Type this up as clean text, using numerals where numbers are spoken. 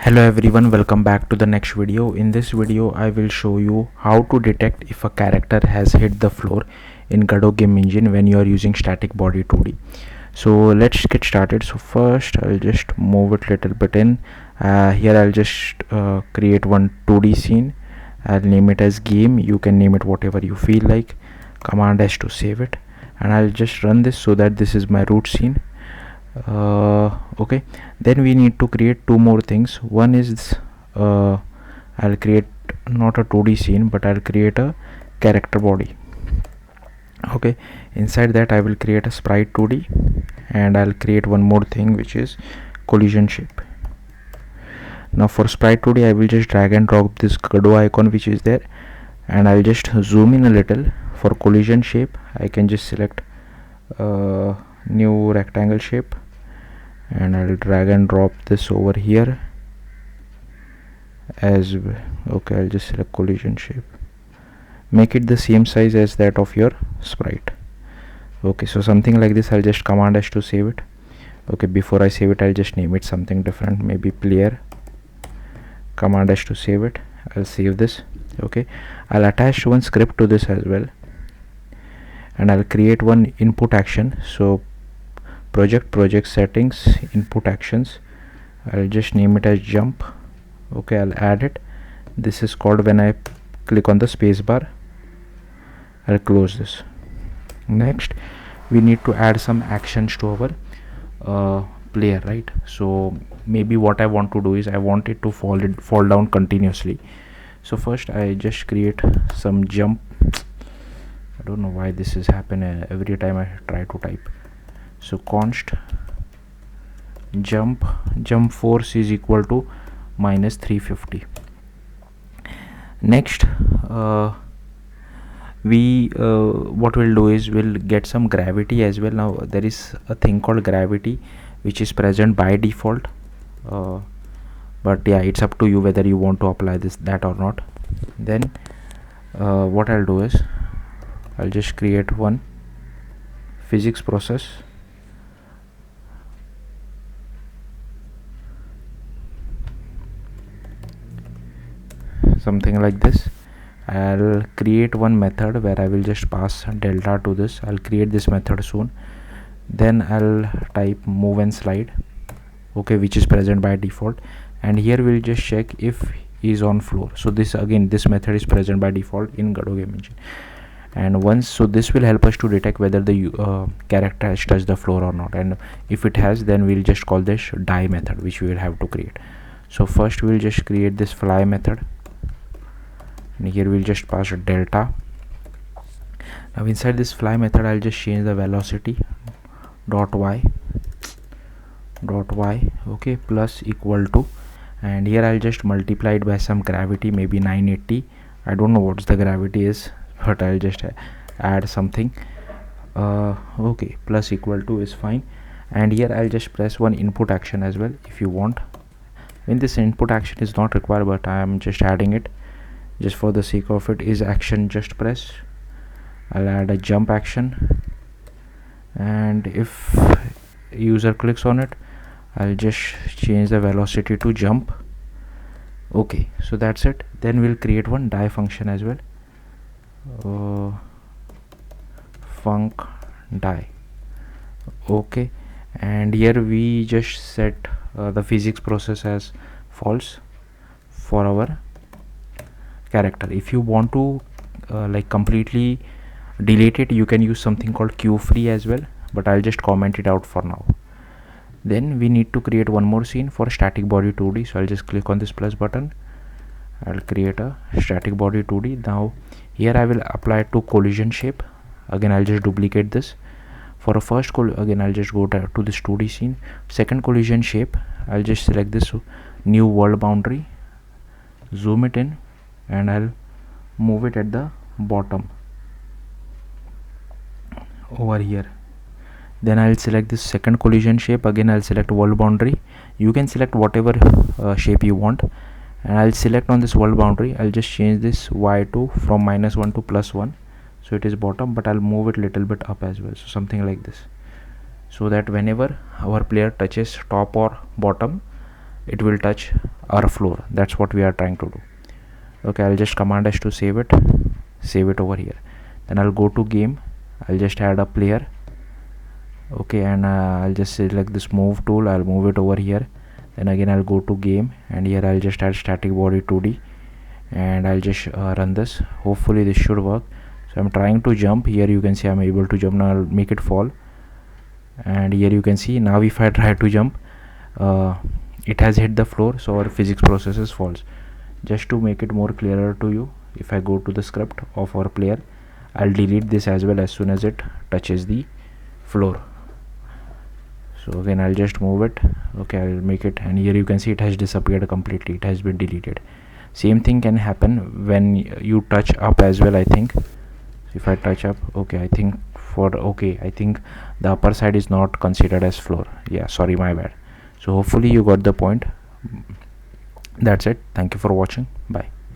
Hello everyone, welcome back to the next video. In this video I will show you how to detect if a character has hit the floor in Godot Game Engine when you are using StaticBody2d. So let's get started. So first I'll just move it little bit in. Here I'll just create one 2D scene. I'll name it as game. You can name it whatever you feel like. Command S to save it, and I'll just run this so that this is my root scene. Okay, then we need to create two more things. One is I'll create not a 2D scene, but I'll create a character body. Okay, inside that I will create a sprite 2D, and I'll create one more thing, which is collision shape. Now for sprite 2D I will just drag and drop this Godot icon which is there, and I'll just zoom in a little. For collision shape I can just select new rectangle shape, and I'll drag and drop this over here as well. Okay, I'll just select collision shape, make it the same size as that of your sprite. Okay, so something like this. I'll just command S to save it. Okay, before I save it I'll just name it something different, maybe player. Command S to save it. I'll save this. Okay, I'll attach one script to this as well, and I'll create one input action. So project settings, input actions, I'll just name it as jump. Okay, I'll add it. This is called when I click on the space bar. I'll close this. Next we need to add some actions to our player, right? So maybe what I want to do is I want it to fall down continuously. So first I just create some jump. I don't know why this is happening every time I try to type. So const jump force is equal to minus 350. Next what we'll do is we'll get some gravity as well. Now there is a thing called gravity which is present by default, but yeah, it's up to you whether you want to apply that or not. Then what I'll do is I'll just create one physics process. Something like this. I'll create one method where I will just pass delta to this. I'll create this method soon. Then I'll type move and slide, okay, which is present by default, and here we'll just check if is on floor. So this method is present by default in Godot Game Engine, and so this will help us to detect whether the character has touched the floor or not, and if it has, then we'll just call this die method, which we will have to create. So first we'll just create this fly method, and here we'll just pass delta. Now inside this fly method I'll just change the velocity dot y, okay, plus equal to, and here I'll just multiply it by some gravity, maybe 980. I don't know what the gravity is, but I'll just add something. Okay, plus equal to is fine, and here I'll just press one input action as well if you want. When this input action is not required, but I am just adding it just for the sake of it, is action just press. I'll add a jump action, and if user clicks on it I'll just change the velocity to jump. Okay, so that's it. Then we'll create one die function as well, func die. Okay, and here we just set the physics process as false for our character. If you want to like completely delete it, you can use something called queue free as well, but I'll just comment it out for now. Then we need to create one more scene for StaticBody2d. So I'll just click on this plus button. I'll create a StaticBody2d. Now here I will apply to collision shape. Again I'll just duplicate this. For a first again I'll just go to this 2D scene. Second collision shape, I'll just select this new world boundary, zoom it in, and I'll move it at the bottom over here. Then I'll select this second collision shape. Again I'll select world boundary. You can select whatever shape you want, and I'll select on this world boundary. I'll just change this y to from -1 to +1, so it is bottom, but I'll move it little bit up as well, so something like this, so that whenever our player touches top or bottom, it will touch our floor. That's what we are trying to do. Okay, I'll just command S to save it over here. Then I'll go to game, I'll just add a player. Okay, and I'll just select this move tool, I'll move it over here. Then again I'll go to game, and here I'll just add StaticBody2d, and I'll just run this. Hopefully this should work. So I'm trying to jump. Here you can see I'm able to jump. Now I'll make it fall, and here you can see now if I try to jump, it has hit the floor, so our physics processes falls. Just to make it more clearer to you, if I go to the script of our player, I'll delete this as well as soon as it touches the floor. So again I'll just move it. Okay, I'll make it, and here you can see it has disappeared completely, it has been deleted. Same thing can happen when you touch up as well. I think if I touch up, okay, I think the upper side is not considered as floor. Yeah, sorry, my bad. So hopefully you got the point. That's it. Thank you for watching. Bye.